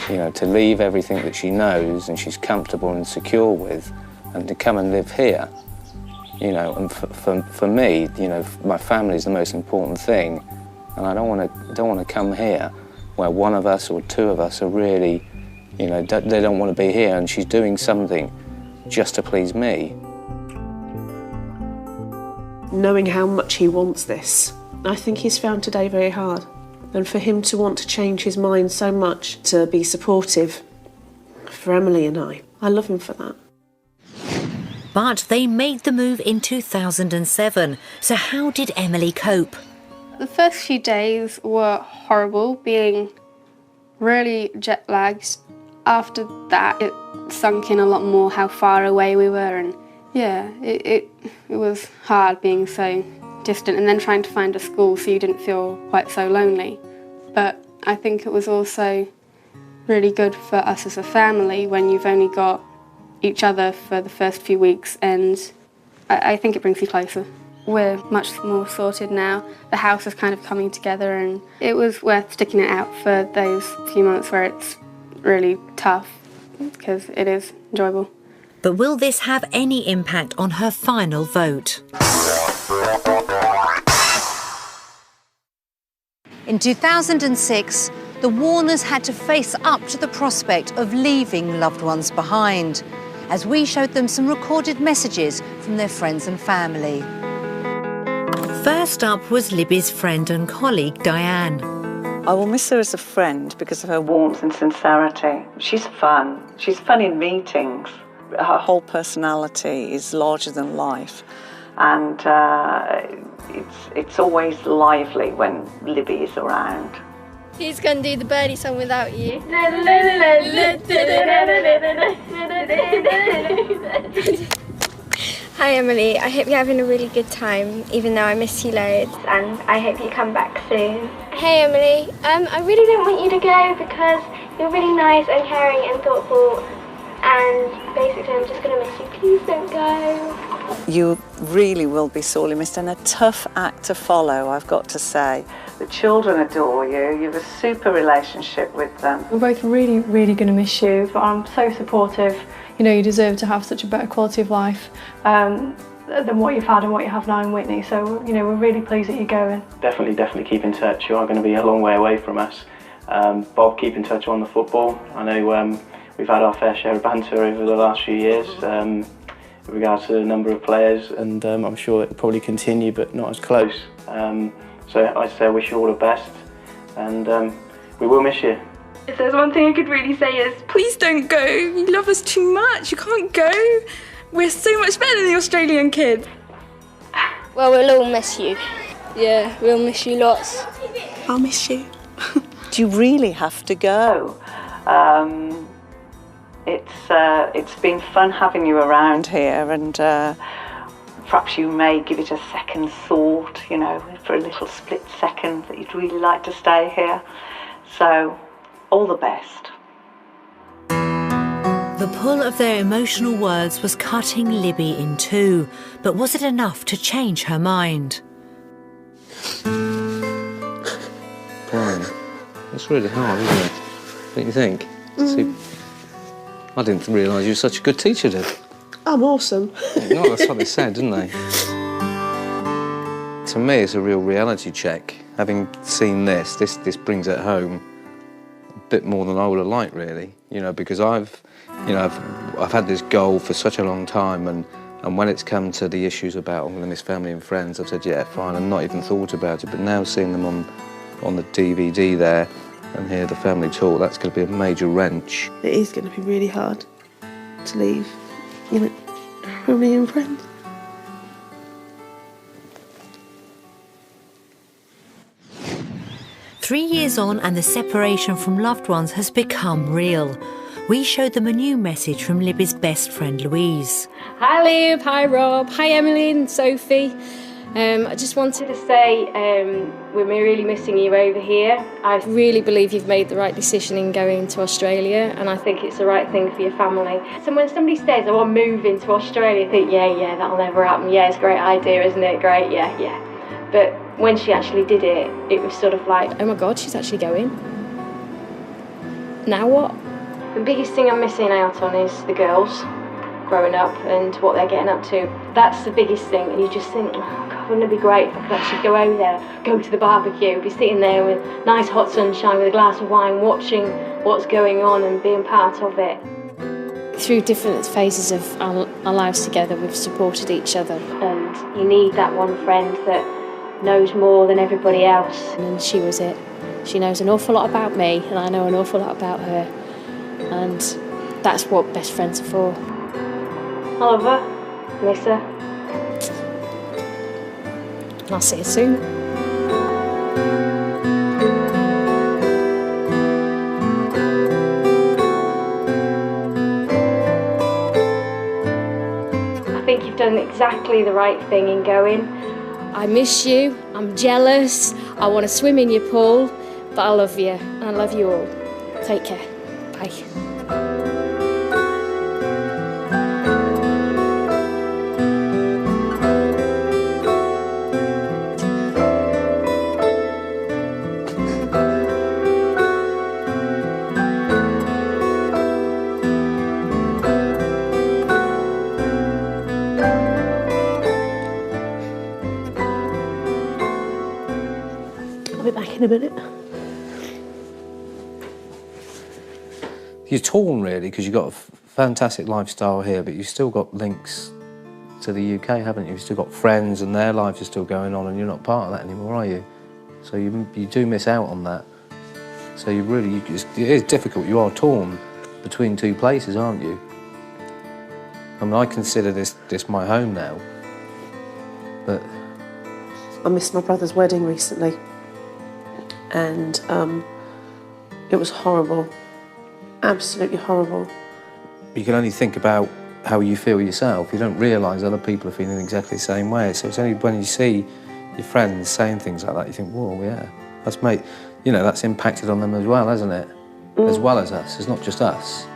you know, to leave everything that she knows and she's comfortable and secure with, and to come and live here. You know, and for me, you know, my family is the most important thing, and I don't want to come here where one of us or two of us are really, you know, they don't want to be here, and she's doing something just to please me. Knowing how much he wants this, I think he's found today very hard. And for him to want to change his mind so much to be supportive for Emily and I love him for that. But they made the move in 2007, so how did Emily cope? the first few days were horrible, being really jet-lagged. After that, it sunk in a lot more how far away we were, and yeah, it was hard being so distant and then trying to find a school so you didn't feel quite so lonely. But I think it was also really good for us as a family when you've only got each other for the first few weeks, and I think it brings you closer. We're much more sorted now. The house is kind of coming together, and it was worth sticking it out for those few months where it's really tough, because it is enjoyable. But will this have any impact on her final vote? In 2006, the Warners had to face up to the prospect of leaving loved ones behind, as we showed them some recorded messages from their friends and family. First up was Libby's friend and colleague, Diane. I will miss her as a friend because of her warmth and sincerity. She's fun. She's fun in meetings. Her whole personality is larger than life, and it's always lively when Libby is around. Who's going to do the birdie song without you? Hi Emily, I hope you're having a really good time, even though I miss you loads, and I hope you come back soon. Hey Emily, I really don't want you to go because you're really nice and caring and thoughtful, and basically I'm just going to miss you. Please don't go. You really will be sorely missed, and a tough act to follow, I've got to say. The children adore you, you have a super relationship with them. We're both really, really going to miss you, but I'm so supportive. You know, you deserve to have such a better quality of life than what you've had and what you have now in Whitney. So, you know, we're really pleased that you're going. Definitely keep in touch. You are going to be a long way away from us. Bob, keep in touch on the football. I know we've had our fair share of banter over the last few years with regards to the number of players, and I'm sure it will probably continue, but not as close. So I say I wish you all the best, and we will miss you. If there's one thing I could really say is, please don't go. You love us too much. You can't go. We're so much better than the Australian kids. Well, we'll all miss you. Yeah, we'll miss you lots. I'll miss you. Do you really have to go? It's been fun having you around here, and perhaps you may give it a second thought, you know, for a little split second that you'd really like to stay here. So, all the best. The pull of their emotional words was cutting Libby in two, but was it enough to change her mind? Brian, that's really hard, isn't it? Don't you think? See, I didn't realise you were such a good teacher, did? I'm awesome. No, that's what they said, didn't they? To me, it's a real reality check. Having seen this brings it home a bit more than I would have liked, really. You know, because I've had this goal for such a long time, and when it's come to the issues about I'm going to miss family and friends, I've said, yeah, fine, and not even thought about it. But now seeing them on the DVD there, and hear the family talk, that's going to be a major wrench. It is going to be really hard to leave, you know, family and friends. Three years on and the separation from loved ones has become real. We showed them a new message from Libby's best friend Louise. Hi Lib, hi Rob, hi Emily and Sophie. I just wanted to say we're really missing you over here. I really believe you've made the right decision in going to Australia, and I think it's the right thing for your family. So when somebody says, oh, I'm moving to Australia, I think, yeah, that'll never happen. Yeah, it's a great idea, isn't it? Great, yeah. But when she actually did it, it was sort of like, oh my God, she's actually going. Now what? The biggest thing I'm missing out on is the girls growing up and what they're getting up to. That's the biggest thing, and you just think, oh God, wouldn't it be great if I could actually go over there, go to the barbecue, be sitting there with nice hot sunshine with a glass of wine, watching what's going on and being part of it. Through different phases of our lives together, we've supported each other, and you need that one friend that knows more than everybody else. And she was it. She knows an awful lot about me, and I know an awful lot about her, and that's what best friends are for. I love her, miss her, and I'll see you soon. I think you've done exactly the right thing in going. I miss you, I'm jealous, I want to swim in your pool, but I love you, and I love you all. Take care. Bye. I'll be back in a minute. You're torn, really, because you've got a fantastic lifestyle here, but you've still got links to the UK, haven't you? You've still got friends and their lives are still going on, and you're not part of that anymore, are you? So you do miss out on that. So it is difficult. You are torn between two places, aren't you? I mean, I consider this my home now, but... I missed my brother's wedding recently, and it was horrible. Absolutely horrible. You can only think about how you feel yourself. You don't realise other people are feeling exactly the same way. So it's only when you see your friends saying things like that, you think, whoa, yeah, that's impacted on them as well, hasn't it? As well as us. It's not just us.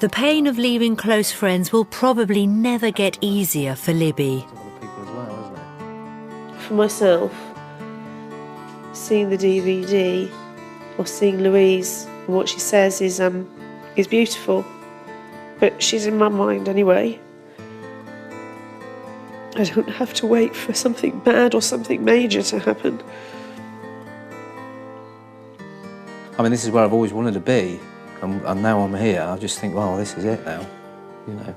The pain of leaving close friends will probably never get easier for Libby. For myself, seeing the DVD or seeing Louise, what she says is beautiful, but she's in my mind anyway. I don't have to wait for something bad or something major to happen. I mean, this is where I've always wanted to be, and now I'm here. I just think, well, this is it now, you know.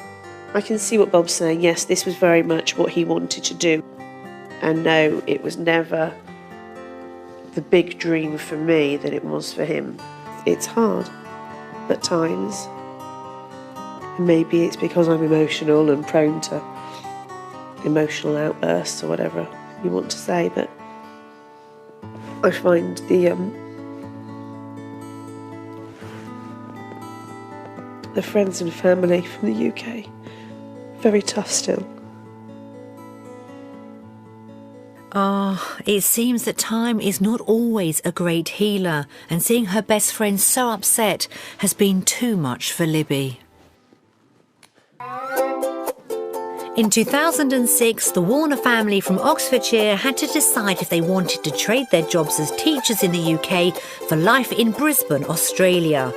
I can see what Bob's saying. Yes, this was very much what he wanted to do. And no, it was never the big dream for me that it was for him. It's hard at times. Maybe it's because I'm emotional and prone to emotional outbursts or whatever you want to say, but I find the friends and family from the UK very tough still. It seems that time is not always a great healer, and seeing her best friend so upset has been too much for Libby. In 2006, the Warner family from Oxfordshire had to decide if they wanted to trade their jobs as teachers in the UK for life in Brisbane, Australia.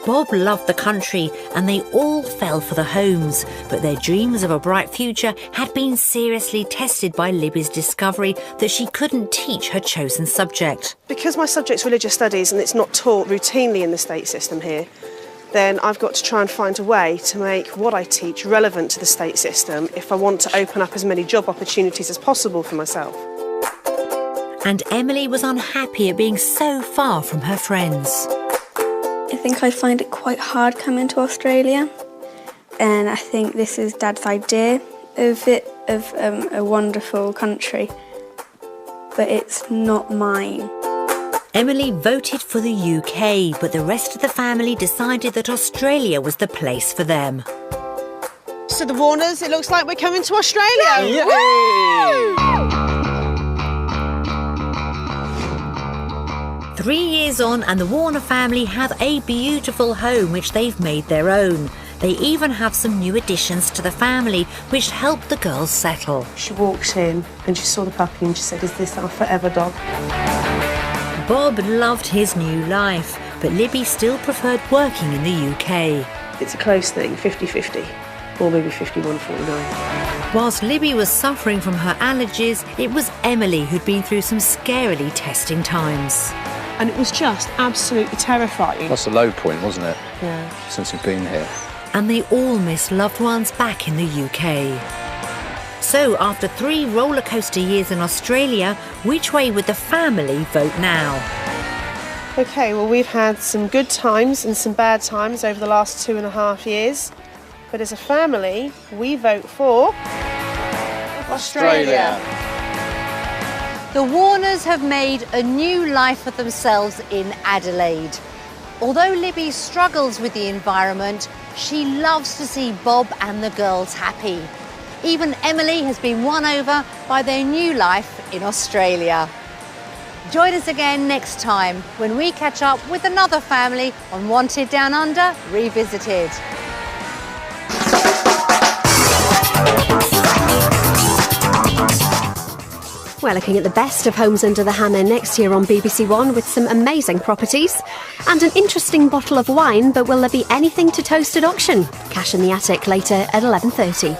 Bob loved the country and they all fell for the homes, but their dreams of a bright future had been seriously tested by Libby's discovery that she couldn't teach her chosen subject. Because my subject's religious studies and it's not taught routinely in the state system here, then I've got to try and find a way to make what I teach relevant to the state system if I want to open up as many job opportunities as possible for myself. And Emily was unhappy at being so far from her friends. I think I find it quite hard coming to Australia, and I think this is Dad's idea of it, of a wonderful country, but it's not mine. Emily voted for the UK, but the rest of the family decided that Australia was the place for them. So the Warners, it looks like we're coming to Australia. Yay! 3 years on and the Warner family have a beautiful home which they've made their own. They even have some new additions to the family which helped the girls settle. She walked in and she saw the puppy and she said, "Is this our forever dog?" Bob loved his new life, but Libby still preferred working in the UK. It's a close thing, 50-50, or maybe 51-49. Whilst Libby was suffering from her allergies, it was Emily who'd been through some scarily testing times. And it was just absolutely terrifying. That's a low point, wasn't it? Yeah. Since you've been here. And they all miss loved ones back in the UK. So, after 3 roller coaster years in Australia, which way would the family vote now? OK, well, we've had some good times and some bad times over the last 2.5 years. But as a family, we vote for Australia. The Warners have made a new life for themselves in Adelaide. Although Libby struggles with the environment, she loves to see Bob and the girls happy. Even Emily has been won over by their new life in Australia. Join us again next time when we catch up with another family on Wanted Down Under Revisited. We're looking at the best of Homes Under the Hammer next year on BBC One with some amazing properties and an interesting bottle of wine, but will there be anything to toast at auction? Cash in the Attic later at 11:30.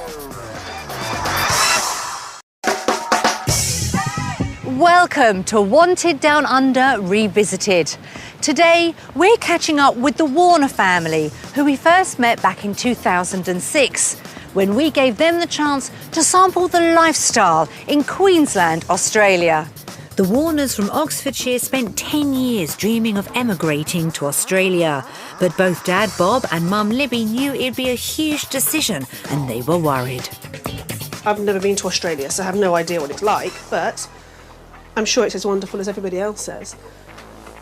Welcome to Wanted Down Under Revisited. Today, we're catching up with the Warner family, who we first met back in 2006, when we gave them the chance to sample the lifestyle in Queensland, Australia. The Warners from Oxfordshire spent 10 years dreaming of emigrating to Australia, but both Dad Bob and Mum Libby knew it'd be a huge decision and they were worried. I've never been to Australia, so I have no idea what it's like, but I'm sure it's as wonderful as everybody else says.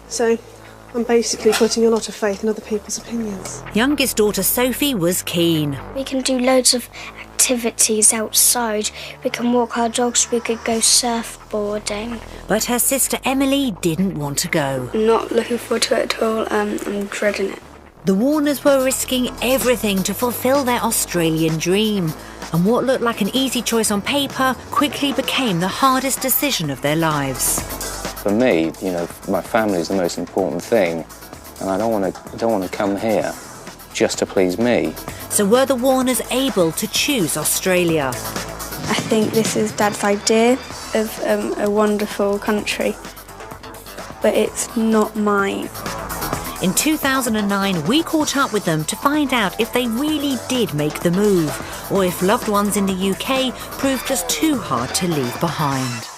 So I'm basically putting a lot of faith in other people's opinions. Youngest daughter Sophie was keen. We can do loads of activities outside. We can walk our dogs, we could go surfboarding. But her sister Emily didn't want to go. I'm not looking forward to it at all, I'm dreading it. The Warners were risking everything to fulfil their Australian dream. And what looked like an easy choice on paper quickly became the hardest decision of their lives. For me, you know, my family is the most important thing, and I don't want to come here just to please me. So were the Warners able to choose Australia? I think this is Dad's idea of a wonderful country, but it's not mine. In 2009, we caught up with them to find out if they really did make the move, or if loved ones in the UK proved just too hard to leave behind.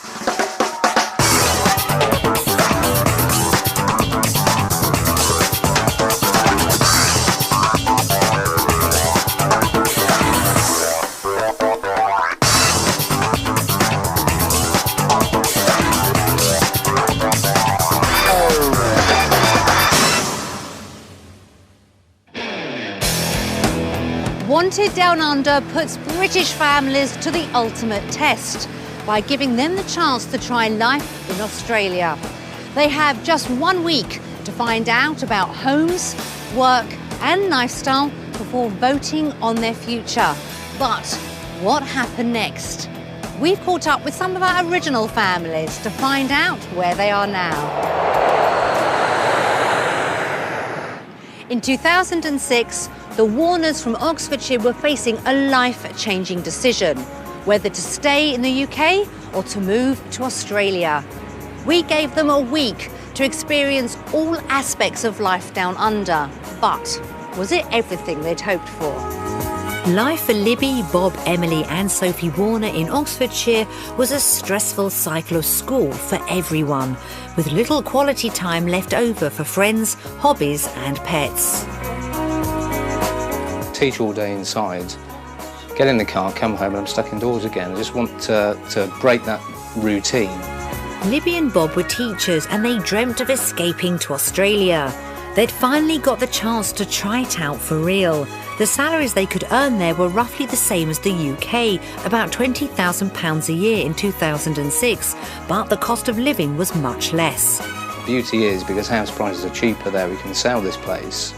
Wanted Down Under puts British families to the ultimate test by giving them the chance to try life in Australia. They have just 1 week to find out about homes, work and lifestyle before voting on their future. But what happened next? We've caught up with some of our original families to find out where they are now. In 2006, the Warners from Oxfordshire were facing a life-changing decision, whether to stay in the UK or to move to Australia. We gave them a week to experience all aspects of life down under, but was it everything they'd hoped for? Life for Libby, Bob, Emily and Sophie Warner in Oxfordshire was a stressful cycle of school for everyone, with little quality time left over for friends, hobbies and pets. Teach all day inside, get in the car, come home and I'm stuck indoors again. I just want to break that routine. Libby and Bob were teachers and they dreamt of escaping to Australia. They'd finally got the chance to try it out for real. The salaries they could earn there were roughly the same as the UK, about £20,000 a year in 2006, but the cost of living was much less. The beauty is, because house prices are cheaper there, we can sell this place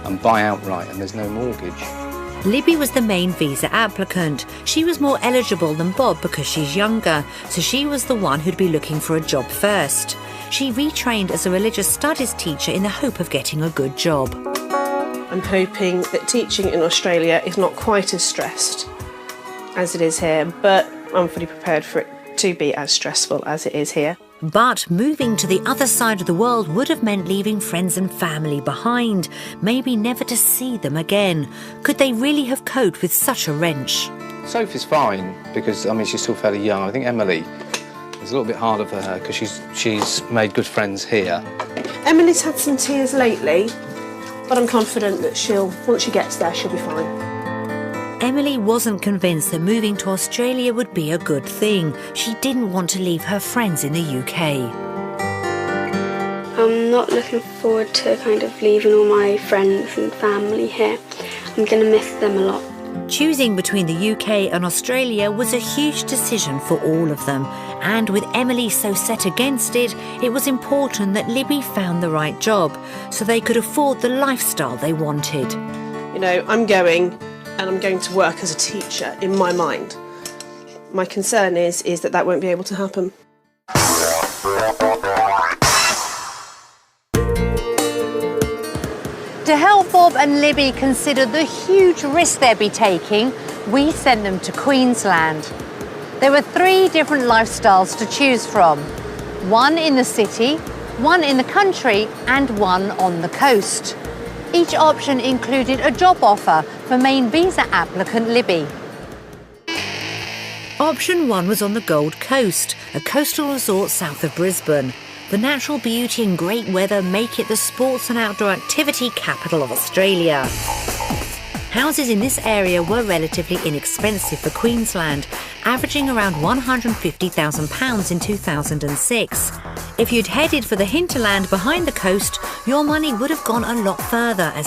and buy outright and there's no mortgage. Libby was the main visa applicant. She was more eligible than Bob because she's younger, so she was the one who'd be looking for a job first. She retrained as a religious studies teacher in the hope of getting a good job. I'm hoping that teaching in Australia is not quite as stressed as it is here, but I'm fully prepared for it to be as stressful as it is here. But moving to the other side of the world would have meant leaving friends and family behind, maybe never to see them again. Could they really have coped with such a wrench? Sophie's fine because, I mean, she's still fairly young. I think Emily, it's a little bit harder for her because she's made good friends here. Emily's had some tears lately, but I'm confident that once she gets there, she'll be fine. Emily wasn't convinced that moving to Australia would be a good thing. She didn't want to leave her friends in the UK. I'm not looking forward to kind of leaving all my friends and family here. I'm going to miss them a lot. Choosing between the UK and Australia was a huge decision for all of them. And with Emily so set against it, it was important that Libby found the right job so they could afford the lifestyle they wanted. You know, I'm going to work as a teacher in my mind. My concern is that won't be able to happen. To help Bob and Libby consider the huge risk they'd be taking, we sent them to Queensland. There were 3 different lifestyles to choose from. One in the city, one in the country, and one on the coast. Each option included a job offer for main visa applicant Libby. Option 1 was on the Gold Coast, a coastal resort south of Brisbane. The natural beauty and great weather make it the sports and outdoor activity capital of Australia. Houses in this area were relatively inexpensive for Queensland, averaging around £150,000 in 2006. If you'd headed for the hinterland behind the coast, your money would have gone a lot further as